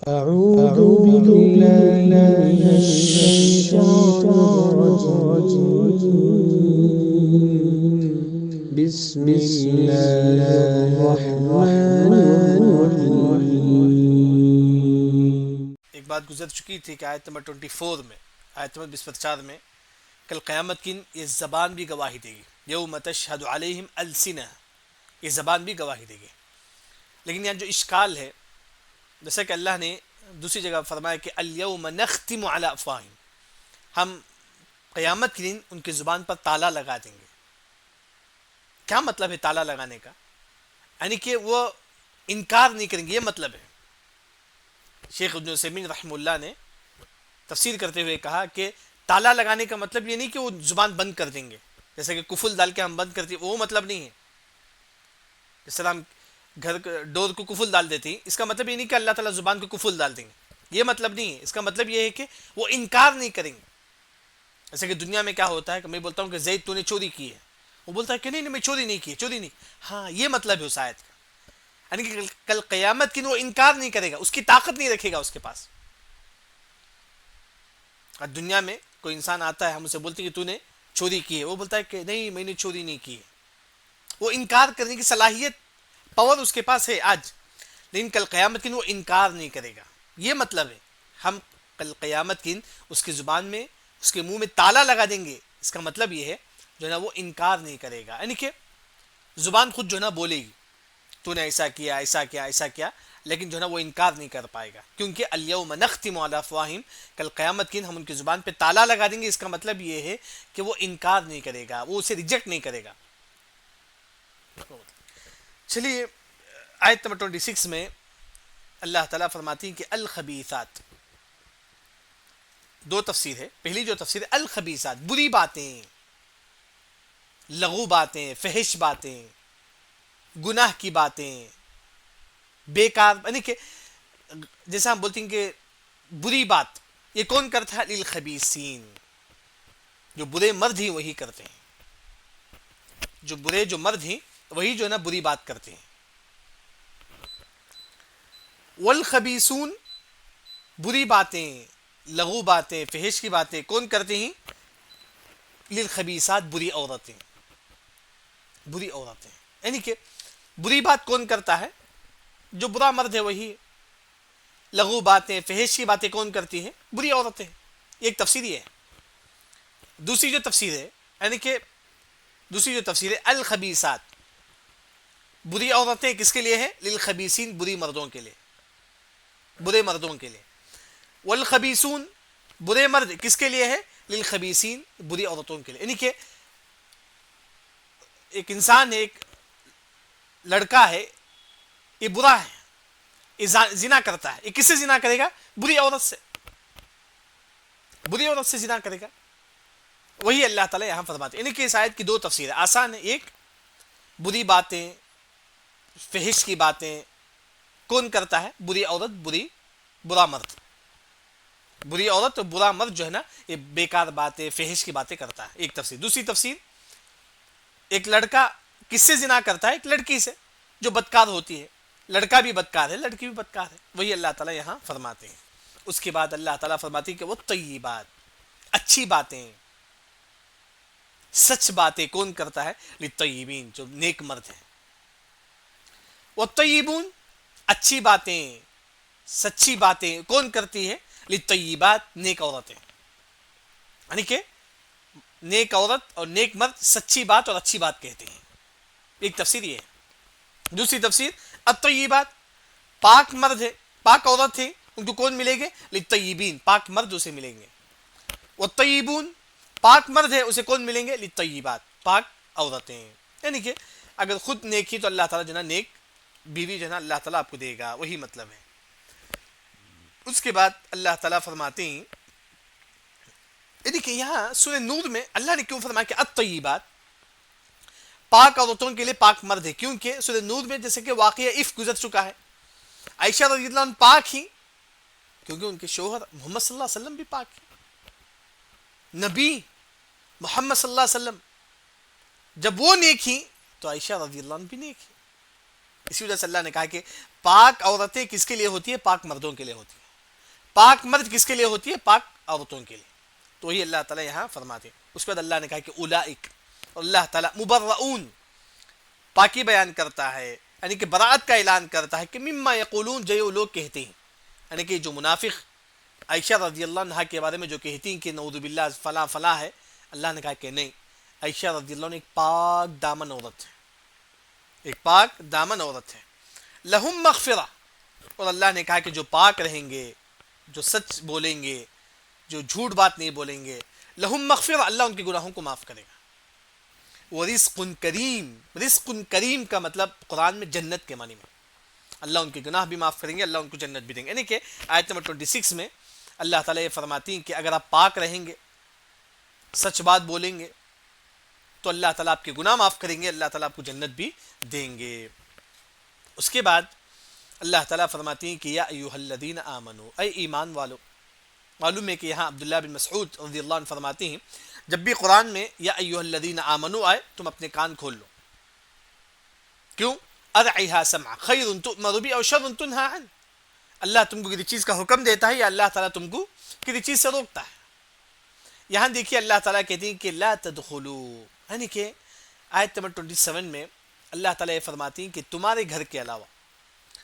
أعوذ بالله من الشيطان الرجيم بسم الله الرحمن الرحيم. ایک بات گزر چکی تھی کہ آیت نمبر 24 میں، آیت نمبر 24 میں کل قیامت کی یہ زبان بھی گواہی دے گی. یوم تشہد علیہم السنہ، یہ زبان بھی گواہی دے گی. لیکن یہاں جو اشکال ہے، جیسا کہ اللہ نے دوسری جگہ فرمایا کہ الیوم نختم علی افواہہم، ہم قیامت کے دن ان کی زبان پر تالا لگا دیں گے. کیا مطلب ہے تالا لگانے کا؟ یعنی کہ وہ انکار نہیں کریں گے، یہ مطلب ہے. شیخ ابن عثیمین رحمہ اللہ نے تفسیر کرتے ہوئے کہا کہ تالا لگانے کا مطلب یہ نہیں کہ وہ زبان بند کر دیں گے، جیسے کہ کفل ڈال کے ہم بند کرتے وہ مطلب نہیں ہے. جس طرح ہم گھر ڈور کو کفل ڈال دیتے ہیں، اس کا مطلب یہ نہیں کہ اللہ تعالیٰ زبان کو کفل ڈال دیں گے، یہ مطلب نہیں ہے. اس کا مطلب یہ ہے کہ وہ انکار نہیں کریں گے. جیسے کہ دنیا میں کیا ہوتا ہے کہ میں بولتا ہوں کہ زید تو نے چوری کی ہے، وہ بولتا ہے کہ نہیں میں چوری نہیں کی، چوری نہیں. ہاں، یہ مطلب ہے اس آیت کا. یعنی کہ کل قیامت کی وہ انکار نہیں کرے گا، اس کی طاقت نہیں رکھے گا اس کے پاس. اور دنیا میں کوئی انسان آتا ہے، ہم اسے بولتے ہیں کہ تو نے چوری کی ہے، وہ بولتا ہے کہ نہیں میں نے چوری نہیں کی ہے. وہ انکار کرنے کی صلاحیت، پاور اس کے پاس ہے آج، لیکن کل قیامت کی وہ انکار نہیں کرے گا. یہ مطلب ہے ہم کل قیامت کی اس کی زبان میں، اس کے منہ میں تالا لگا دیں گے. اس کا مطلب یہ ہے جو ہے نا وہ انکار نہیں کرے گا. یعنی کہ زبان خود جو ہے نا بولے گی تو نے ایسا کیا ایسا کیا ایسا کیا، لیکن جو ہے نا وہ انکار نہیں کر پائے گا، کیونکہ الیوم نختم علی افواہہم، کل قیامت کی ہم ان کی زبان پہ تالا لگا دیں گے. اس کا مطلب یہ ہے کہ وہ انکار نہیں کرے گا، وہ اسے ریجیکٹ نہیں کرے گا. چلیے آیت نمبر 26 میں اللہ تعالیٰ فرماتی ہیں کہ الخبیثات، دو تفسیر ہے. پہلی جو تفسیر ہے الخبیثات، بری باتیں، لغو باتیں، فحش باتیں، گناہ کی باتیں، بیکار. یعنی کہ جیسا ہم بولتے ہیں کہ بری بات یہ کون کرتا ہے؟ للخبیثین، جو برے مرد ہیں وہی کرتے ہیں. جو برے جو مرد ہیں وہی جو ہے نا بری بات کرتے ہیں. والخبیثون، بری باتیں، لغو باتیں، فحش کی باتیں کون کرتے ہیں؟ للخبیثات، بری عورتیں. بری عورتیں یعنی کہ بری بات کون کرتا ہے؟ جو برا مرد ہے وہی. لغو باتیں، فحش کی باتیں کون کرتی ہیں؟ بری عورتیں. ایک تفسیر یہ ہے. دوسری جو تفسیر ہے، یعنی کہ دوسری جو تفسیر ہے الخبیثات، بری عورتیں کس کے لیے ہے؟ للخبیثین، بری مردوں کے لیے، برے مردوں کے لیے. والخبیثون، برے مرد کس کے لیے ہے؟ للخبیثین، بری عورتوں کے لیے. یعنی کہ ایک انسان ہے، ایک لڑکا ہے، یہ برا ہے، یہ زنا کرتا ہے. یہ کس سے زنا کرے گا؟ بری عورت سے، بری عورت سے زنا کرے گا. وہی اللہ تعالیٰ یہاں فرماتے ہیں. یعنی کہ اس آیت کی دو تفسیر ہے، آسان ہے. ایک، بری باتیں، فحش کی باتیں کون کرتا ہے؟ بری عورت، برا مرد. بری عورت اور برا مرد جو ہے نا یہ بیکار باتیں، فحش کی باتیں کرتا ہے. ایک تفسیر. دوسری تفسیر، ایک لڑکا کس سے زنا کرتا ہے؟ ایک لڑکی سے جو بدکار ہوتی ہے. لڑکا بھی بدکار ہے، لڑکی بھی بدکار ہے. وہی اللہ تعالیٰ یہاں فرماتے ہیں. اس کے بعد اللہ تعالیٰ فرماتے ہیں کہ وہ طیبات، اچھی باتیں، سچ باتیں کون کرتا ہے؟ للطیبین، جو نیک مرد ہیں. والطیبون، اچھی باتیں، سچی باتیں کون کرتی ہے؟ للطیبات، نیک عورتیں. یعنی کہ نیک عورت اور نیک مرد سچی بات اور اچھی بات کہتے ہیں. ایک تفسیر یہ ہے. دوسری تفسیر الطیبات، پاک مرد ہے، پاک عورت ہے، ان کو کون ملیں گے؟ للطیبین، پاک مرد اسے ملیں گے. والطیبون، پاک مرد ہے اسے کون ملیں گے؟ للطیبات، پاک عورتیں. یعنی کہ اگر خود نیک ہی تو اللہ تعالیٰ جو ہے نا نیک بیوی جو ہے نا اللہ تعالیٰ آپ کو دے گا. وہی مطلب ہے. اس کے بعد اللہ تعالیٰ فرماتے ہیں، یعنی کہ یہاں سورہ نور میں اللہ نے کیوں فرمایا کہ الطیبات، پاک عورتوں کے لیے پاک مرد ہے؟ کیونکہ سورہ نور میں جیسے کہ واقعہ عفق گزر چکا ہے. عائشہ رضی اللہ عنہ پاک ہی، کیونکہ ان کے شوہر محمد صلی اللہ علیہ وسلم بھی پاک ہیں. نبی محمد صلی اللہ علیہ وسلم جب وہ نیک ہی تو عائشہ رضی اللہ عنہ بھی نیک ہی. اسی وجہ سے اللہ نے کہا کہ پاک عورتیں کس کے لیے ہوتی ہے؟ پاک مردوں کے لیے ہوتی ہے. پاک مرد کس کے لیے ہوتی ہے؟ پاک عورتوں کے لیے. تو یہ اللہ تعالیٰ یہاں فرماتے ہیں. اس کے بعد اللہ نے کہا کہ اولئک، اللہ تعالیٰ مبرؤون پاکی بیان کرتا ہے، یعنی کہ براءت کا اعلان کرتا ہے کہ مما یقولون، جو لوگ کہتے ہیں، یعنی کہ جو منافق عائشہ رضی اللہ عنہا کے بارے میں جو کہتی ہیں کہ نعوذ باللہ فلاں فلاں ہے، اللہ نے کہا کہ نہیں، عائشہ رضی اللہ عنہ ایک پاک دامن عورت ہے، ایک پاک دامن عورت ہے. لہم مغفرہ، اور اللہ نے کہا کہ جو پاک رہیں گے، جو سچ بولیں گے، جو جھوٹ بات نہیں بولیں گے، لہم مغفرہ، اللہ ان کے گناہوں کو معاف کرے گا. ورزق کریم، رزق کریم کا مطلب قرآن میں جنت کے معنی میں، اللہ ان کے گناہ بھی معاف کریں گے، اللہ ان کو جنت بھی دیں گے. یعنی کہ آیت نمبر 26 میں اللہ تعالیٰ یہ فرماتی ہیں کہ اگر آپ پاک رہیں گے، سچ بات بولیں گے، تو اللہ تعالیٰ آپ کے گناہ معاف کریں گے، اللہ تعالیٰ آپ کو جنت بھی دیں گے. اس کے بعد اللہ تعالیٰ فرماتی ہیں کہ یا ایھا الذین آمنو، اے ایمان والو. معلوم ہے کہ یہاں عبداللہ بن مسعود رضی اللہ عنہ فرماتی ہیں جب بھی قرآن میں یا ایھا الذین آمنو آئے تم اپنے کان کھول لو. کیوں؟ ارعیھا سمعا خیر تؤمر بہ او شر تنہی عنہ، اللہ تم کو کسی چیز کا حکم دیتا ہے یا اللہ تعالیٰ تم کو کسی چیز سے روکتا ہے. یہاں دیکھیے اللہ تعالیٰ کہتے ہیں کہ لا تدخلوا، یعنی کہ آیت نمبر 27 میں اللہ تعالیٰ یہ فرماتی ہیں کہ تمہارے گھر کے علاوہ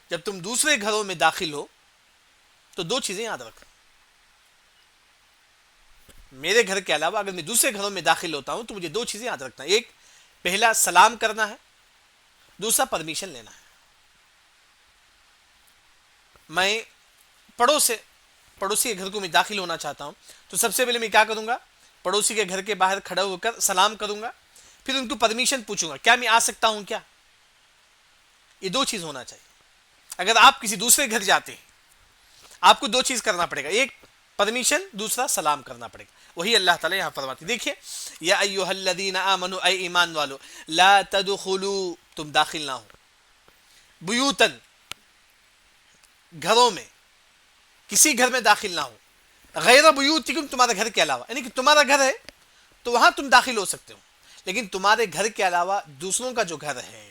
جب تم دوسرے گھروں میں داخل ہو تو دو چیزیں یاد رکھو. میرے گھر کے علاوہ اگر میں دوسرے گھروں میں داخل ہوتا ہوں تو مجھے دو چیزیں یاد رکھنا ہے. ایک، پہلا سلام کرنا ہے، دوسرا پرمیشن لینا ہے. میں پڑوسی کے گھر کو میں داخل ہونا چاہتا ہوں تو سب سے پہلے میں کیا کروں گا؟ پڑوسی کے گھر کے باہر کھڑا ہو کر سلام کروں گا، پھر ان کو پرمیشن پوچھوں گا کیا میں آ سکتا ہوں کیا. یہ دو چیز ہونا چاہیے. اگر آپ کسی دوسرے گھر جاتے ہیں آپ کو دو چیز کرنا پڑے گا، ایک پرمیشن، دوسرا سلام کرنا پڑے گا. وہی اللہ تعالیٰ یہاں فرماتے دیکھیے یا ایھا الذین آمنوا، اے ایمان والو، لا تدخلوا، تم داخل نہ ہو، بیوتن، گھروں میں، کسی گھر میں داخل نہ ہو، غیر بیوتکم، تمہارے گھر کے علاوہ، یعنی کہ تمہارا گھر ہے تو وہاں تم داخل ہو سکتے ہو، لیکن تمہارے گھر کے علاوہ دوسروں کا جو گھر ہے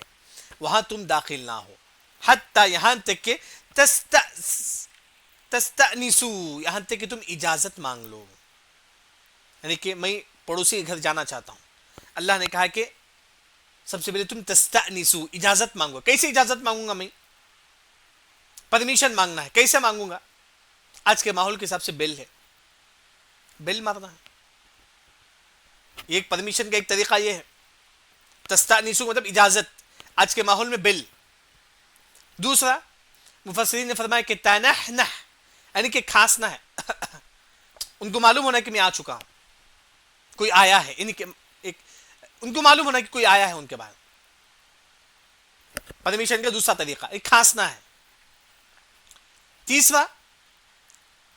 وہاں تم داخل نہ ہو. حتی، یہاں تک کہ تستأنسوا، یہاں تک کہ تم اجازت مانگ لو. یعنی کہ میں پڑوسی کے گھر جانا چاہتا ہوں، اللہ نے کہا کہ سب سے پہلے تم تستأنسوا، اجازت مانگو. کیسے اجازت مانگوں گا میں؟ پرمیشن مانگنا ہے. کیسے مانگوں گا؟ آج کے ماحول کے حساب سے بیل ہے، بیل مارنا ہے. ایک پرمیشن کا ایک طریقہ یہ ہے، تستأنسوا مطلب اجازت، آج کے ماحول میں بیل. دوسرا مفسرین نے فرمایا کہ تنحنح، یعنی کہ کھانسنا ہے. ان کو معلوم ہونا کہ میں آ چکا ہوں، کوئی آیا ہے، یعنی کہ ان کو معلوم ہونا کہ کوئی آیا ہے ان کے بعد. پرمیشن کا دوسرا طریقہ ایک کھانسنا ہے. تیسرا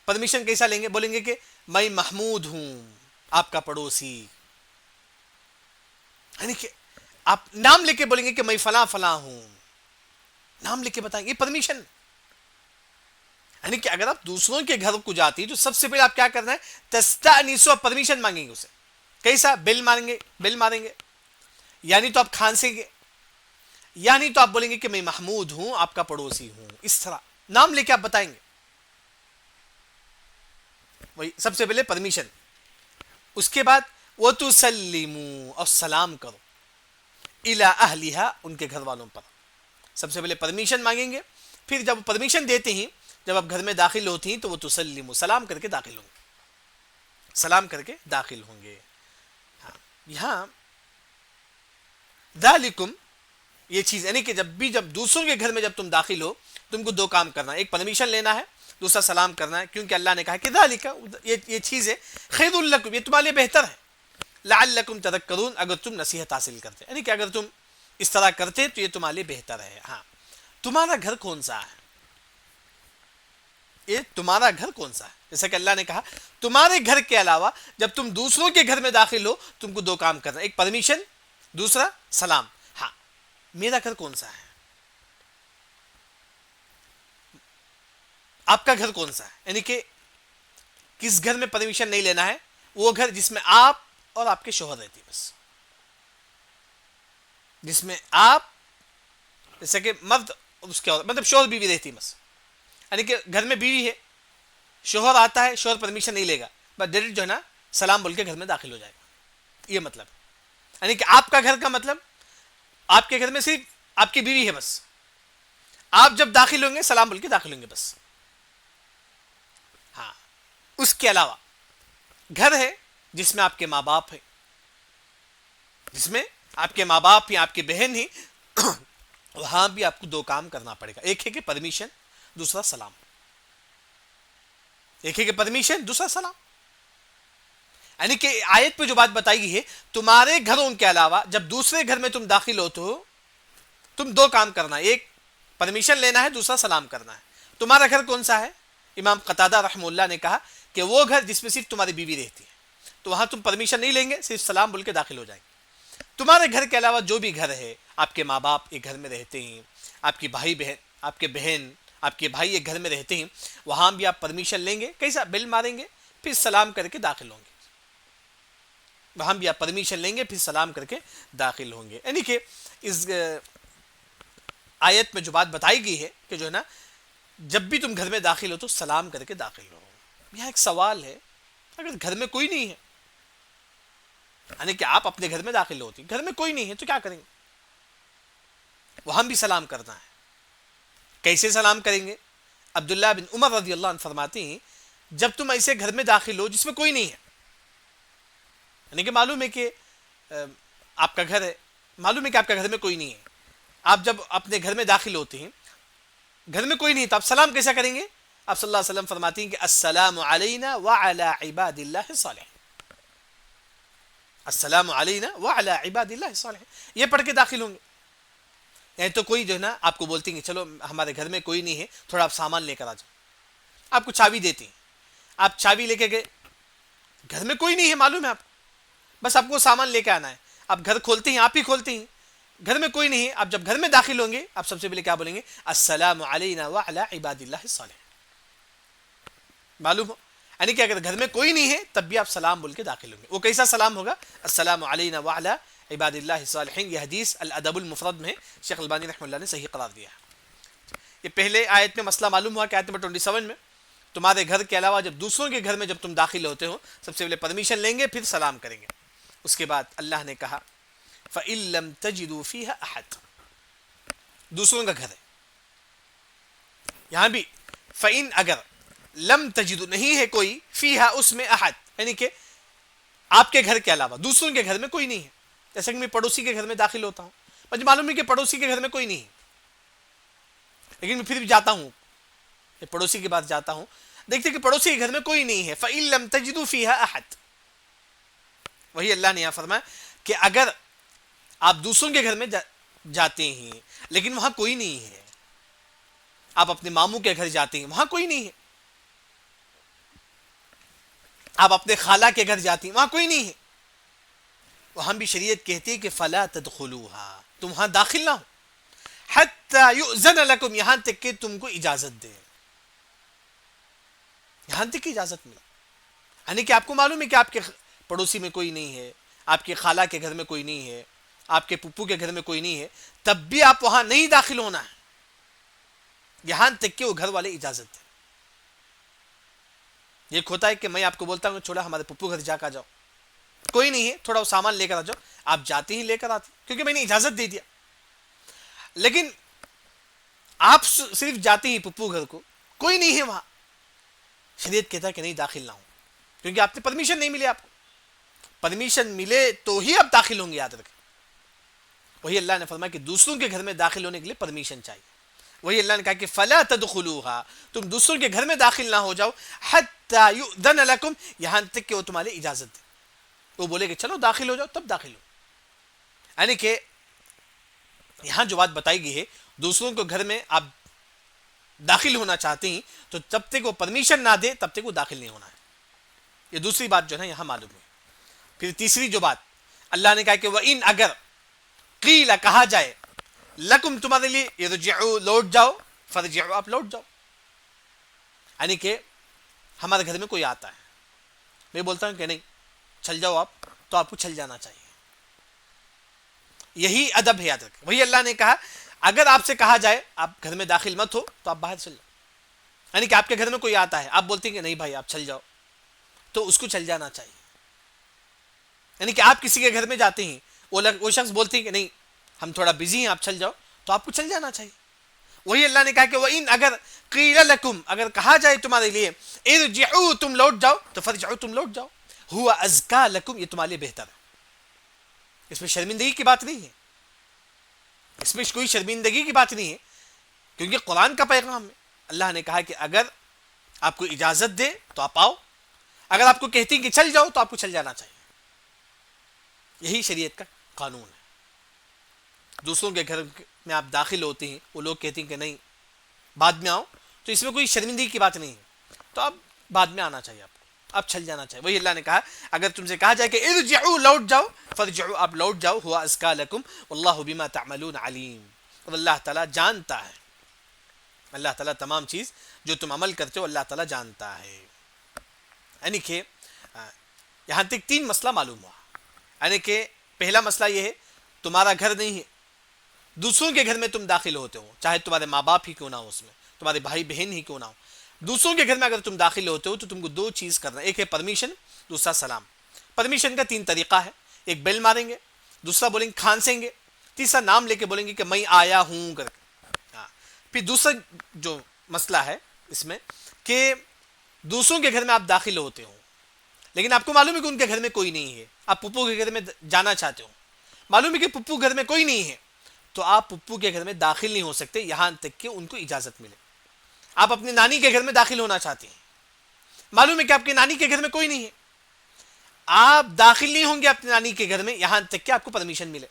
پرمیشن کیسا لیں گے؟ بولیں گے کہ میں محمود ہوں، آپ کا پڑوسی، یعنی کہ آپ نام لے کے بولیں گے کہ میں فلاں فلاں ہوں، نام لے کے بتائیں گے. یہ پرمیشن، یعنی کہ اگر آپ دوسروں کے گھر کو جاتی تو سب سے پہلے آپ کیا کرنا ہے؟ تستأنسوا، پرمیشن مانگیں گے اسے. کیسا؟ بیل ماریں گے، یعنی تو آپ کھانسیں گے، یعنی تو آپ بولیں گے کہ میں محمود ہوں، آپ کا پڑوسی ہوں. اس طرح نام لے کے آپ بتائیں گے. وہی سب سے پہلے پرمیشن. اس کے بعد وَتُسَلِّمُوا، اور سلام کرو، إِلَىٰ أَهْلِهَا، ان کے گھر والوں پر. سب سے پہلے پرمیشن مانگیں گے، پھر جب پرمیشن دیتے ہیں، جب آپ گھر میں داخل ہوتی ہیں تو وہ تسلموا، سلام کر کے داخل ہوں گے، سلام کر کے داخل ہوں گے. ہاں، یہاں ذالکم، یہ چیز، یعنی کہ جب دوسروں کے گھر میں جب تم داخل ہو تم کو دو کام کرنا ہے، ایک پرمیشن لینا ہے، دوسرا سلام کرنا ہے. کیونکہ اللہ نے کہا کہ ذالک، یہ چیز ہے، خیر لکم، یہ تمہارے لیے بہتر ہے، لعلکم تذکرون، اگر تم نصیحت حاصل کرتے، یعنی کہ اگر تم اس طرح کرتے تو یہ تمہارے لیے بہتر ہے. ہاں، تمہارا گھر کون سا ہے؟ یہ تمہارا گھر کون سا ہے؟ جیسا کہ اللہ نے کہا تمہارے گھر کے علاوہ جب تم دوسروں کے گھر میں داخل ہو تم کو دو کام کرنا، ایک پرمیشن، دوسرا سلام. ہاں، میرا گھر کون سا ہے؟ آپ کا گھر کون سا ہے؟ یعنی کہ کس گھر میں پرمیشن نہیں لینا ہے؟ وہ گھر جس میں آپ اور آپ کے شوہر رہتی، بس جس میں آپ، جیسے کہ مرد اس کے مطلب شوہر بیوی رہتی بس، یعنی کہ گھر میں بیوی ہے، شوہر آتا ہے، شوہر پرمیشن نہیں لے گا، بس ڈائریکٹ جو ہے نا سلام بول کے گھر میں داخل ہو جائے گا، یہ مطلب ہے۔ یعنی کہ آپ کا گھر کا مطلب آپ کے گھر میں صرف آپ کی بیوی ہے بس، آپ جب داخل ہوں گے سلام بول کے داخل ہوں گے بس۔ ہاں، اس کے علاوہ گھر ہے جس میں آپ کے ماں باپ ہیں، جس میں آپ کے ماں باپ یا آپ کی بہن ہی، وہاں بھی آپ کو دو کام کرنا پڑے گا، ایک ہے کہ پرمیشن، دوسرا سلام۔ ایک ہے کہ پرمیشن، دوسرا سلام۔ یعنی کہ آیت پہ جو بات بتائی گئی ہے، تمہارے گھروں کے علاوہ جب دوسرے گھر میں تم داخل ہوتے ہو، تم دو کام کرنا ہے، ایک پرمیشن لینا ہے، دوسرا سلام کرنا ہے۔ تمہارا گھر کون سا ہے؟ امام قتادہ رحمہ اللہ نے کہا کہ وہ گھر جس میں صرف تمہاری بیوی رہتی ہے، تو وہاں تم پرمیشن نہیں لیں گے، صرف سلام بول کے داخل ہو جائیں گے۔ تمہارے گھر کے علاوہ جو بھی گھر ہے، آپ کے ماں باپ ایک گھر میں رہتے ہیں، آپ کی بھائی بہن، آپ کے بہن، آپ کے بھائی ایک گھر میں رہتے ہیں، وہاں بھی آپ پرمیشن لیں گے، کیسا بیل ماریں گے، پھر سلام کر کے داخل ہوں گے۔ وہاں بھی آپ پرمیشن لیں گے، پھر سلام کر کے داخل ہوں گے۔ یعنی کہ اس آیت میں جو بات بتائی گئی ہے کہ جو ہے نا جب بھی تم گھر میں داخل ہو تو سلام کر کے داخل ہو۔ یہاں ایک سوال ہے، اگر گھر میں کوئی نہیں ہے، یعنی کہ آپ اپنے گھر میں داخل ہوتی، گھر میں کوئی نہیں ہے تو کیا کریں گے؟ وہاں بھی سلام کرنا ہے۔ کیسے سلام کریں گے؟ عبداللہ بن عمر رضی اللہ عنہ فرماتے ہیں جب تم ایسے گھر میں داخل ہو جس میں کوئی نہیں ہے، یعنی کہ معلوم ہے کہ آپ کا گھر ہے، معلوم ہے کہ آپ کا گھر میں کوئی نہیں ہے، آپ جب اپنے گھر میں داخل ہوتے ہیں، گھر میں کوئی نہیں تو آپ سلام کیسا کریں گے؟ آپ صلی اللہ علیہ وسلم فرماتی ہیں کہ السلام علینا وعلی عباد اللہ الصالحین، السلام علینا وعلی عباد اللہ الصالحین، یہ پڑھ کے داخل ہوں گے۔ یعنی تو کوئی جو ہے نا آپ کو بولتے ہیں کہ چلو ہمارے گھر میں کوئی نہیں ہے، تھوڑا آپ سامان لے کر آ جاؤ، آپ کو چابی دیتے ہیں، آپ چابی لے کے گئے، گھر میں کوئی نہیں ہے معلوم ہے آپ، بس آپ کو سامان لے کے آنا ہے، آپ گھر کھولتے ہیں، آپ ہی کھولتے ہیں، گھر میں کوئی نہیں ہے، آپ جب گھر میں داخل ہوں گے آپ سب سے پہلے کیا بولیں گے؟ السلام علینا وعلی عباد اللہ الصالحین، معلوم ہو؟ یعنی کہ اگر گھر میں کوئی نہیں ہے تب بھی آپ سلام بول کے داخل ہوں گے۔ وہ کیسا سلام ہوگا؟ السلام علینا وعلی عباد اللہ الصالحین۔ یہ حدیث الادب المفرد میں شیخ البانی رحمہ اللہ نے صحیح قرار دیا ہے۔ یہ پہلے آیت میں مسئلہ معلوم ہوا کہ آیت نمبر 27 میں تمہارے گھر کے علاوہ جب دوسروں کے گھر میں جب تم داخل ہوتے ہو سب سے پہلے پرمیشن لیں گے، پھر سلام کریں گے۔ اس کے بعد اللہ نے کہا فَإِن لَمْ تَجِدُوا فِيهَا أَحَدٍ، دوسروں کا گھر ہے، یہاں بھی فَإِن اگر لم تجدوا نہیں ہے کوئی، فیہا اس میں احد، یعنی کہ آپ کے گھر کے علاوہ دوسروں کے گھر میں کوئی نہیں ہے، جیسے کہ میں پڑوسی کے گھر میں داخل ہوتا ہوں، مجھے معلوم ہے کہ پڑوسی کے گھر میں کوئی نہیں ہے، لیکن میں پھر بھی جاتا ہوں، پڑوسی کے پاس جاتا ہوں، دیکھتے کہ پڑوسی کے گھر میں کوئی نہیں ہے، فَإِن لَمْ تَجِدُوا فِيهَا أَحَدٍ، وہی اللہ نے یہاں فرمایا کہ اگر آپ دوسروں کے گھر میں جاتے ہیں لیکن وہاں کوئی نہیں ہے، آپ اپنے ماموں کے گھر جاتے ہیں وہاں کوئی نہیں ہے، آپ اپنے خالہ کے گھر جاتے ہیں وہاں کوئی نہیں ہے، وہاں بھی شریعت کہتی ہے کہ فَلَا تَدْخُلُوهَا، تم وہاں داخل نہ ہو، حَتَّى يُؤْذَنَ لَكُمْ، یہاں تک کہ تم کو اجازت دے، یہاں تک کہ اجازت ملا، یعنی کہ آپ کو معلوم ہے کہ آپ کے پڑوسی میں کوئی نہیں ہے، آپ کے خالہ کے گھر میں کوئی نہیں ہے، آپ کے پپو کے گھر میں کوئی نہیں ہے، تب بھی آپ وہاں نہیں داخل ہونا ہے یہاں تک کہ وہ گھر والے اجازت دیں۔ یہ ہوتا ہے کہ میں آپ کو بولتا ہوں چھوڑا ہمارے پپو گھر جا کر جاؤ، کوئی نہیں ہے، تھوڑا وہ سامان لے کر آ جاؤ، آپ جاتے ہی لے کر آتے کیونکہ میں نے اجازت دے دیا، لیکن آپ صرف جاتے ہی پپو گھر کو، کوئی نہیں ہے وہاں، شریعت کہتا ہے کہ نہیں داخل نہ ہو، کیونکہ آپ نے پرمیشن نہیں ملے، آپ کو پرمیشن ملے تو ہی آپ داخل ہوں گے، یاد رکھیں۔ وہی اللہ نے فرمایا کہ دوسروں کے گھر میں داخل ہونے کے لیے پرمیشن چاہیے، وہی اللہ نے کہا کہ فَلَا تَدْخُلُوهَا، تم دوسروں کے گھر میں داخل نہ ہو جاؤ، حَتَّى يُؤْذَنَ لَكُمْ، یہاں تک کہ وہ تمہارے اجازت دے، وہ بولے کہ چلو داخل ہو جاؤ تب داخل ہو۔ یعنی کہ یہاں جو بات بتائی گئی ہے دوسروں کو گھر میں آپ داخل ہونا چاہتے ہیں تو جب تک وہ پرمیشن نہ دے تب تک وہ داخل نہیں ہونا ہے، یہ دوسری بات جو ہے یہاں معلوم ہے۔ پھر تیسری جو بات اللہ نے کہا کہ وَإِنْ اگر قیل کہا جائے لکم تمہارے لیے ارجعوا لوٹ جاؤ، فرجعوا آپ لوٹ جاؤ، یعنی کہ ہمارے گھر میں کوئی آتا ہے، میں بولتا ہوں کہ نہیں چل جاؤ آپ، تو آپ کو چل جانا چاہیے، یہی ادب ہے، یاد رکھیں۔ وہی اللہ نے کہا اگر آپ سے کہا جائے آپ گھر میں داخل مت ہو تو آپ باہر چل جاؤ. یعنی کہ آپ کے گھر میں کوئی آتا ہے, آپ بولتے ہیں کہ نہیں بھائی آپ چل جاؤ, تو اس کو چل جانا چاہیے. یعنی کہ آپ کسی کے گھر میں جاتے ہیں, وہ شخص بولتے ہیں کہ نہیں ہم تھوڑا بزی ہیں آپ چل جاؤ, تو آپ کو چل جانا چاہیے. وہی اللہ نے کہا کہ وَإِنْ اگر قِيلَ لَكُمْ اگر کہا جائے تمہارے لیے ارجعوا تم لوٹ جاؤ, تو فرجعوا تم لوٹ جاؤ, ہوا ازکا لکم یہ تمہارے لیے بہتر ہے. اس میں شرمندگی کی بات نہیں ہے, اس میں کوئی شرمندگی کی بات نہیں ہے, کیونکہ قرآن کا پیغام ہے. اللہ نے کہا کہ اگر آپ کو اجازت دے تو آپ آؤ, اگر آپ کو کہتی کہ چل جاؤ تو آپ کو چل جانا چاہیے. یہی شریعت کا قانون ہے. دوسروں کے گھر میں آپ داخل ہوتے ہیں, وہ لوگ کہتے ہیں کہ نہیں بعد میں آؤ, تو اس میں کوئی شرمندگی کی بات نہیں ہے, تو آپ بعد میں آنا چاہیے, آپ چل جانا چاہیے. وہی اللہ نے کہا اگر تم سے کہا جائے کہ ارجعوا لوٹ جاؤ, فرجعوا آپ لوٹ جاؤ, ہوا ازکا لکم واللہ بما تعملون علیم, اور اللہ تعالیٰ جانتا ہے, اللہ تعالیٰ تمام چیز جو تم عمل کرتے ہو اللہ تعالیٰ جانتا ہے. یعنی کہ یہاں تک 3 مسئلہ معلوم ہوا. یعنی کہ پہلا مسئلہ یہ ہے تمہارا گھر نہیں ہے, دوسروں کے گھر میں تم داخل ہوتے ہو, چاہے تمہارے ماں باپ ہی کیوں نہ ہو, اس میں تمہارے بھائی بہن ہی کیوں نہ ہو, دوسروں کے گھر میں اگر تم داخل ہوتے ہو تو تم کو 2 چیز کرنا ہے, ایک ہے پرمیشن, دوسرا سلام. پرمیشن کا 3 طریقہ ہے, ایک بیل ماریں گے, دوسرا بولیں گے کھانسیں گے, تیسرا نام لے کے بولیں گے کہ میں آیا ہوں کر کے. پھر دوسرا جو مسئلہ ہے اس میں کہ دوسروں کے گھر میں آپ داخل ہوتے ہو, لیکن آپ کو معلوم ہے کہ ان کے گھر میں کوئی نہیں ہے, آپ پپو کے گھر میں جانا چاہتے ہو, معلوم ہے کہ پپو گھر میں کوئی نہیں ہے, تو آپ پپو کے گھر میں داخل نہیں ہو سکتے یہاں تک کہ ان کو اجازت ملے. آپ اپنی نانی کے گھر میں داخل ہونا چاہتے ہیں, معلوم ہے کہ آپ کی نانی کے گھر میں کوئی نہیں ہے, آپ داخل نہیں ہوں گے اپنی نانی کے گھر میں یہاں تک کہ آپ کو پرمیشن ملے.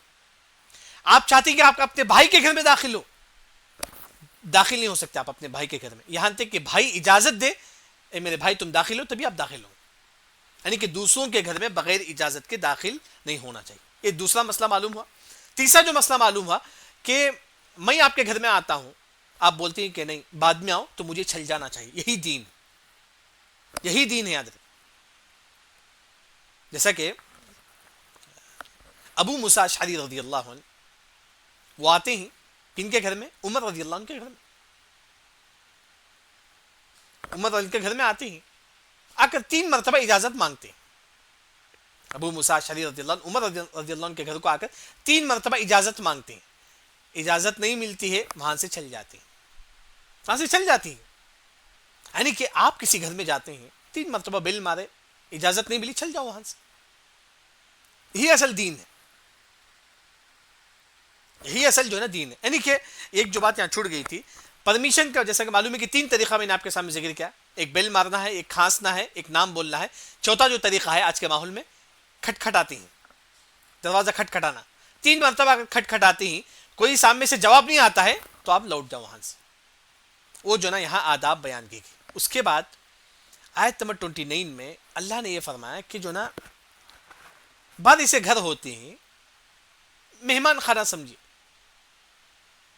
آپ چاہتے ہیں کہ آپ اپنے بھائی کے گھر میں داخل ہو, داخل نہیں ہو سکتے آپ اپنے بھائی کے گھر میں یہاں تک کہ بھائی اجازت دے, اے میرے بھائی تم داخل ہو, تبھی آپ داخل ہو. یعنی کہ دوسروں کے گھر میں بغیر اجازت کے داخل نہیں ہونا چاہیے. یہ دوسرا مسئلہ معلوم ہوا. تیسرا جو مسئلہ معلوم ہوا کہ میں آپ کے گھر میں آتا ہوں, آپ بولتے ہیں کہ نہیں بعد میں آؤ, تو مجھے چل جانا چاہیے. یہی دین ہے. یاد رکھیں, جیسا کہ ابو موسیٰ اشعری رضی اللہ عنہ وہ آتے ہیں کن کے گھر میں, عمر رضی اللہ عنہ کے گھر میں. عمر رضی اللہ کے گھر میں آتے ہیں, آ کر 3 مرتبہ اجازت مانگتے ہیں. ابو موسیٰ اشعری رضی اللہ عنہ عمر رضی اللہ عنہ کے گھر کو آ کر 3 مرتبہ اجازت مانگتے ہیں. اجازت نہیں ملتی ہے, وہاں سے چل جاتے ہیں. یعنی کہ آپ کسی گھر میں جاتے ہیں, 3 مرتبہ بیل مارے, اجازت نہیں ملی, چل جاؤ وہاں سے. یہی اصل دین ہے, یہی اصل جو ہے نا دین ہے. یعنی کہ ایک جو بات یہاں چھوٹ گئی تھی پرمیشن کا, جیسا کہ معلوم ہے کہ 3 طریقہ میں نے آپ کے سامنے ذکر کیا, ایک بیل مارنا ہے, ایک کھانسنا ہے, ایک نام بولنا ہے. چوتھا جو طریقہ ہے آج کے ماحول میں کھٹکھٹاتے ہیں, دروازہ کھٹکھٹانا. 3 مرتبہ اگر کھٹکھٹاتے ہیں, کوئی سامنے سے جواب نہیں آتا ہے, تو آپ لوٹ جاؤ وہاں سے. وہ جو نا یہاں آداب بیان کی گئی. اس کے بعد آیت نمبر 29 میں اللہ نے یہ فرمایا کہ جو نا بعد اسے گھر ہوتے ہیں, مہمان خانہ سمجھیے,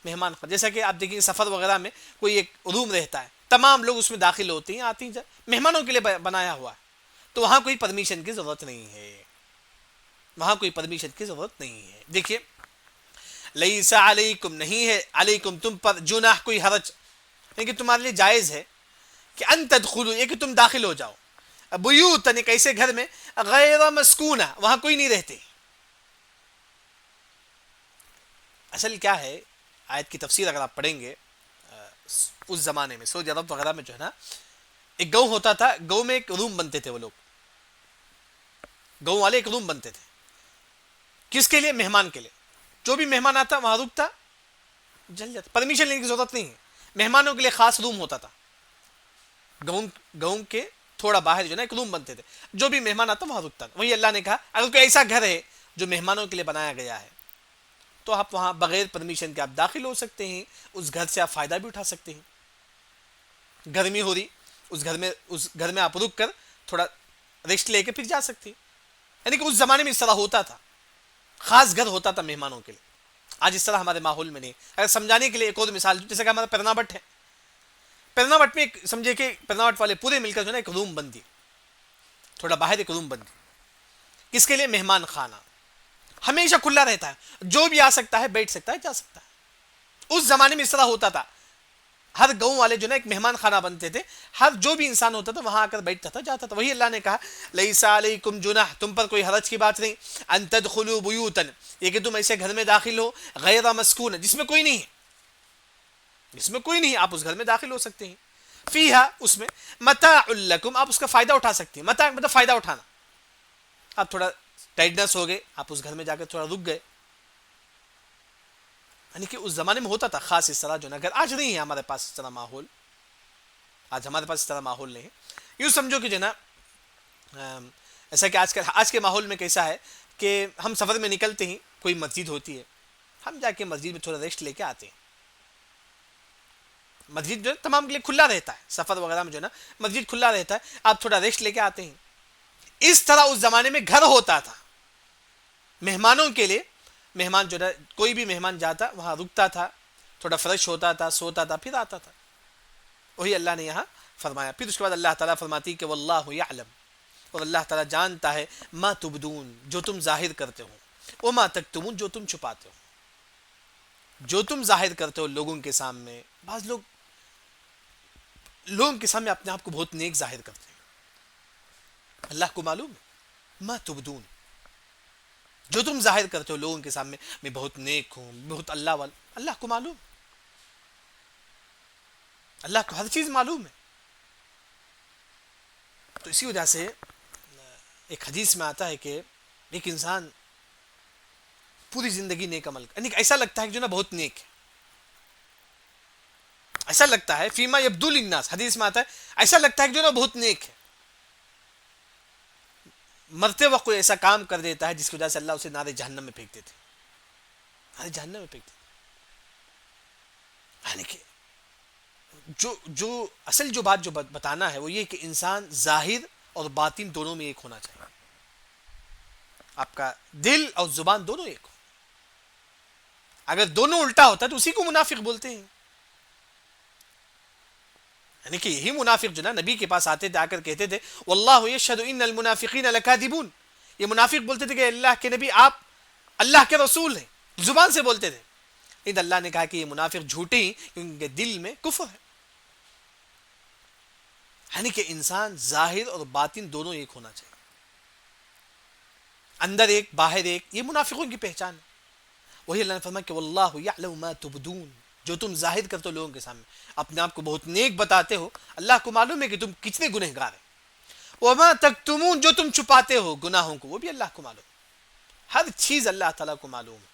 مہمان خانہ. جیسا کہ آپ دیکھیں سفر وغیرہ میں کوئی ایک روم رہتا ہے, تمام لوگ اس میں داخل ہوتے ہیں, آتے ہیں, مہمانوں کے لیے بنایا ہوا ہے, تو وہاں کوئی پرمیشن کی ضرورت نہیں ہے, وہاں کوئی پرمیشن کی ضرورت نہیں ہے. دیکھیے لیس علیکم نہیں ہے, علیکم تم پر, جناح کوئی حرج, لیکن تمہارے لیے جائز ہے کہ ان تدخلوا, یہ کہ تم داخل ہو جاؤ, بیوتن ایک ایسے گھر میں, غیر مسکونہ وہاں کوئی نہیں رہتے. اصل کیا ہے, آیت کی تفسیر اگر آپ پڑھیں گے, اس زمانے میں سعودی عرب وغیرہ میں جو ہے نا ایک گاؤں ہوتا تھا, گاؤں میں ایک روم بنتے تھے, وہ لوگ گاؤں والے ایک روم بنتے تھے. کس کے لیے؟ مہمان کے لیے. جو بھی مہمان آتا وہاں رکتا, جل جاتا, پرمیشن لینے کی ضرورت نہیں ہے. مہمانوں کے لیے خاص روم ہوتا تھا, گاؤں کے تھوڑا باہر جو نا ایک روم بنتے تھے, جو بھی مہمان آتا وہاں رکتا. وہی اللہ نے کہا اگر کوئی ایسا گھر ہے جو مہمانوں کے لیے بنایا گیا ہے, تو آپ وہاں بغیر پرمیشن کے آپ داخل ہو سکتے ہیں, اس گھر سے آپ فائدہ بھی اٹھا سکتے ہیں. گرمی ہو رہی, اس گھر میں آپ رک کر تھوڑا ریسٹ لے کے پھر جا سکتے ہیں. یعنی کہ اس زمانے میں اس طرح ہوتا تھا, خاص گھر ہوتا تھا مہمانوں کے لیے. آج اس طرح ہمارے ماحول میں نہیں. اگر سمجھانے کے لیے ایک اور مثال, جیسے کہ ہمارا پرنا بٹ ہے, پرنا بٹ میں سمجھے کہ پرنا بٹ والے پورے مل کر جو ہے نا ایک روم بندی, تھوڑا باہر ایک روم بندی. کس کے لیے؟ مہمان خانہ. ہمیشہ کھلا رہتا ہے, جو بھی آ سکتا ہے, بیٹھ سکتا ہے, جا سکتا ہے. اس زمانے میں اس طرح ہوتا تھا، ہر گاؤں والے جو نا ایک مہمان خانہ بنتے تھے، ہر جو بھی انسان ہوتا تھا وہاں آ کر بیٹھتا تھا، جاتا تھا. وہی اللہ نے کہا لیس علیکم جناح، تم پر کوئی حرج کی بات نہیں، ان تدخلوا بیوتا، یہ کہ تم ایسے گھر میں داخل ہو غیر مسکون، جس میں کوئی نہیں ہے، جس میں کوئی نہیں، آپ اس گھر میں داخل ہو سکتے ہیں. فیہا، اس میں، متاع لکم، آپ اس کا فائدہ اٹھا سکتے ہیں. متاع مطلب فائدہ اٹھانا. آپ تھوڑا ٹائٹنس ہو گئے، آپ اس گھر میں جا کر تھوڑا رک گئے. یعنی کہ اس زمانے میں ہوتا تھا خاص اس طرح جو نا. اگر آج نہیں ہے ہمارے پاس اس طرح ماحول، آج ہمارے پاس اس طرح ماحول نہیں ہے. یوں سمجھو کہ جو نا ایسا کہ آج کے ماحول میں کیسا ہے کہ ہم سفر میں نکلتے ہیں، کوئی مسجد ہوتی ہے، ہم جا کے مسجد میں تھوڑا ریسٹ لے کے آتے ہیں. مسجد جو ہے تمام کے لیے کھلا رہتا ہے، سفر وغیرہ میں جو نا مسجد کھلا رہتا ہے، آپ تھوڑا ریسٹ لے کے آتے ہیں. اس طرح اس زمانے میں گھر ہوتا تھا مہمانوں کے لیے. مہمان جو نا، کوئی بھی مہمان جاتا وہاں رکتا تھا، تھوڑا فریش ہوتا تھا، سوتا تھا، پھر آتا تھا. وہی اللہ نے یہاں فرمایا. پھر اس کے بعد اللہ تعالیٰ فرماتی کہ واللہ یعلم، اور اللہ تعالیٰ جانتا ہے، ما تبدون، جو تم ظاہر کرتے ہو، وما تکتمون، جو تم چھپاتے ہو. جو تم ظاہر کرتے ہو لوگوں کے سامنے، بعض لوگ لوگوں کے سامنے اپنے آپ کو بہت نیک ظاہر کرتے ہیں، اللہ کو معلوم ہے. ما تبدون، جو تم ظاہر کرتے ہو لوگوں کے سامنے، میں بہت نیک ہوں، بہت اللہ والا، اللہ کو معلوم، اللہ کو ہر چیز معلوم ہے. تو اسی وجہ سے ایک حدیث میں آتا ہے کہ ایک انسان پوری زندگی نیک عمل، یعنی ایسا لگتا ہے کہ جو نا بہت نیک ہے، ایسا لگتا ہے فیما یبدو للناس، حدیث میں آتا ہے ایسا لگتا ہے کہ جو نا بہت نیک ہے، مرتے وقت کوئی ایسا کام کر دیتا ہے جس کی وجہ سے اللہ اسے نار جہنم میں پھینک دیتے، نار جہنم میں پھینک دیتے. یعنی کہ جو اصل جو بات جو بتانا ہے وہ یہ کہ انسان ظاہر اور باطن دونوں میں ایک ہونا چاہیے. آپ کا دل اور زبان دونوں ایک ہو. اگر دونوں الٹا ہوتا ہے تو اسی کو منافق بولتے ہیں. یعنی کہ یہی منافق جو نا نبی کے پاس آتے تھے، آ کر کہتے تھے واللہ یشہد ان المنافقین لکاذبون، یہ منافق بولتے تھے کہ اللہ کے نبی آپ اللہ کے رسول ہیں، زبان سے بولتے تھے. لیکن اللہ نے کہا کہ یہ منافق جھوٹے ہی، کیونکہ دل میں کفر ہے. یعنی کہ انسان ظاہر اور باطن دونوں ایک ہونا چاہیے، اندر ایک باہر ایک، یہ منافقوں کی پہچان ہے. وہی اللہ نے فرمایا کہ واللہ یعلم ما تبدون، جو تم ظاہر کرتے ہو لوگوں کے سامنے، اپنے آپ کو بہت نیک بتاتے ہو، اللہ کو معلوم ہے کہ تم کتنے گنہگار ہیں. وما تکتمون، جو تم چھپاتے ہو گناہوں کو، وہ بھی اللہ کو معلوم. ہر چیز اللہ تعالیٰ کو معلوم ہے.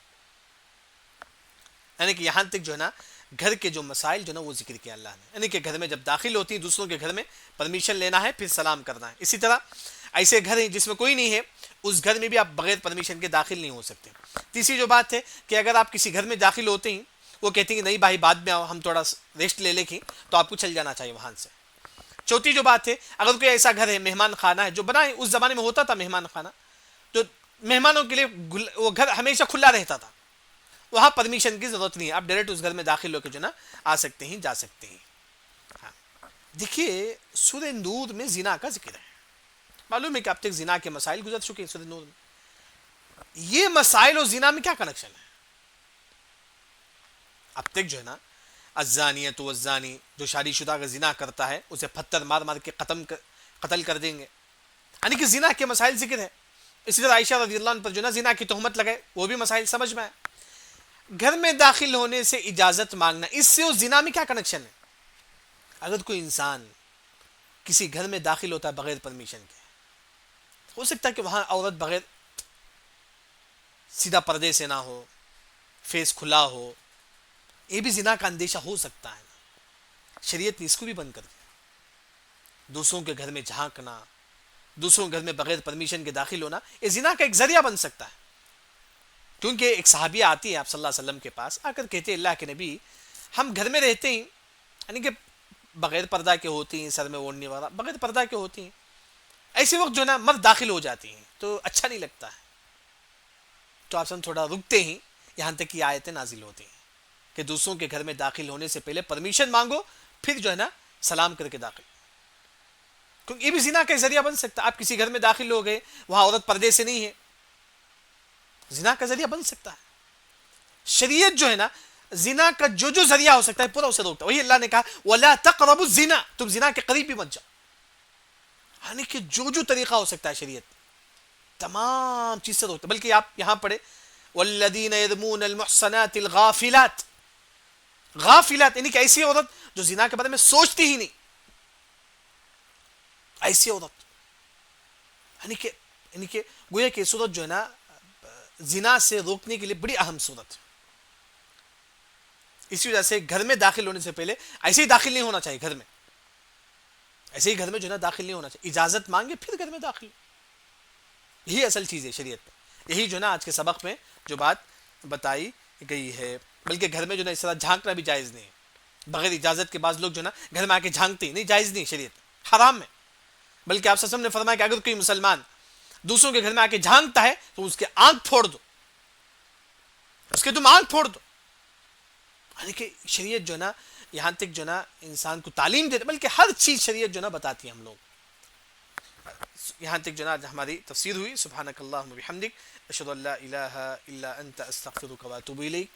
یعنی کہ یہاں تک جو ہے نا گھر کے جو مسائل جو نا وہ ذکر کیا اللہ نے. یعنی کہ گھر میں جب داخل ہوتی ہیں دوسروں کے گھر میں پرمیشن لینا ہے، پھر سلام کرنا ہے. اسی طرح ایسے گھر ہیں جس میں کوئی نہیں ہے، اس گھر میں بھی آپ بغیر پرمیشن کے داخل نہیں ہو سکتے. تیسری جو بات ہے کہ اگر آپ کسی گھر میں داخل ہوتے ہیں، وہ کہتے ہیں کہ نہیں بھائی بعد میں آؤ، ہم تھوڑا ریسٹ لے لیں، تو آپ کو چل جانا چاہیے وہاں سے. چوتھی جو بات ہے، اگر کوئی ایسا گھر ہے مہمان خانہ ہے جو بنا ہے، اس زمانے میں ہوتا تھا مہمان خانہ، تو مہمانوں کے لیے وہ گھر ہمیشہ کھلا رہتا تھا، وہاں پرمیشن کی ضرورت نہیں ہے، آپ ڈائریکٹ اس گھر میں داخل ہو کے جو نا آ سکتے ہیں، جا سکتے ہیں. ہاں دیکھیے سورہ نور میں زنا کا ذکر ہے. معلوم ہے کہ اب تک زنا کے مسائل گزر چکے ہیں سورہ نور میں. یہ مسائل اور زنا میں کیا کنیکشن ہے؟ اب تک جو ہے نا الزانیۃ والزانی، جو شادی شدہ کا زنا کرتا ہے اسے پتھر مار مار کے قتل کر دیں گے. یعنی کہ زنا کے مسائل ذکر ہے. اسی طرح عائشہ رضی اللہ عنہ پر جو نا زنا کی تہمت لگائے، وہ بھی مسائل سمجھ میں آئے. گھر میں داخل ہونے سے اجازت مانگنا، اس سے اور زنا میں کیا کنیکشن ہے؟ اگر کوئی انسان کسی گھر میں داخل ہوتا ہے بغیر پرمیشن کے، ہو سکتا ہے کہ وہاں عورت بغیر سیدھا پردے سے نہ ہو، فیس کھلا ہو، یہ بھی زنا کا اندیشہ ہو سکتا ہے. شریعت نے اس کو بھی بند کر دیا. دوسروں کے گھر میں جھانکنا، دوسروں کے گھر میں بغیر پرمیشن کے داخل ہونا، یہ زنا کا ایک ذریعہ بن سکتا ہے. کیونکہ ایک صحابیہ آتی ہے آپ صلی اللہ علیہ وسلم کے پاس، آ کر کہتے ہیں اللہ کے نبی ہم گھر میں رہتے ہیں، یعنی کہ بغیر پردہ کے ہوتی ہیں، سر میں اوڑھنے والا بغیر پردہ کے ہوتی ہیں، ایسے وقت جو نا مرد داخل ہو جاتی ہیں تو اچھا نہیں لگتا ہے. تو آپ سن تھوڑا رکتے ہیں یہاں تک کہ آیتیں نازل ہوتی ہیں کہ دوسروں کے گھر میں داخل ہونے سے پہلے پرمیشن مانگو، پھر جو ہے نا سلام کر کے داخل. کیونکہ یہ بھی زنا کا ذریعہ بن سکتا ہے. آپ کسی گھر میں داخل ہو گئے، وہاں عورت پردے سے نہیں ہے، زنا کا ذریعہ بن سکتا ہے. شریعت جو ہے نا زنا کا جو ذریعہ ہو سکتا ہے پورا اسے روکتا ہے. وہی اللہ نے کہا وَلَا تَقْرَبُوا الزِّنَا, تم زنا کے قریب بھی مت جاؤ. یعنی کہ جو طریقہ ہو سکتا ہے شریعت تمام چیز سے روکتا ہے. بلکہ آپ یہاں پڑھے وَالَّذِينَ يَرْمُونَ الْمُحْصَنَاتِ الْغَافِلَاتِ, غافلات یعنی کہ ایسی عورت جو زنا کے بارے میں سوچتی ہی نہیں, ایسی عورت یعنی کہ گویا کہ صورت جو ہے نا زنا سے روکنے کے لیے بڑی اہم صورت ہے. اسی وجہ سے گھر میں داخل ہونے سے پہلے ایسے ہی داخل نہیں ہونا چاہیے. گھر میں ایسے ہی گھر میں جو ہے نا داخل نہیں ہونا چاہیے, اجازت مانگے پھر گھر میں داخل. یہی اصل چیز ہے شریعت میں. یہی جو ہے نا آج کے سبق میں جو بات بتائی گئی ہے. بلکہ گھر میں جو ہے نا اس طرح جھانکنا بھی جائز نہیں ہے بغیر اجازت کے. بعض لوگ جو ہے نا گھر میں آ کے جھانکتے ہی نہیں, جائز نہیں شریعت میں, حرام ہے. بلکہ آپ نے فرمایا کہ اگر کوئی مسلمان دوسروں کے گھر میں آ کے جھانکتا ہے تو اس کے آنکھ پھوڑ دو, اس کے تم آنکھ پھوڑ دو. یعنی کہ شریعت جو ہے نا یہاں تک جو ہے نا انسان کو تعلیم دیتے, بلکہ ہر چیز شریعت جو ہے نا بتاتی ہے ہم لوگ. یہاں تک جو ہے نا ہماری تفسیر ہوئی. سبحانک اللہم و بحمدک اشہد ان لا الہ الا انت استغفرک و اتوب الیک.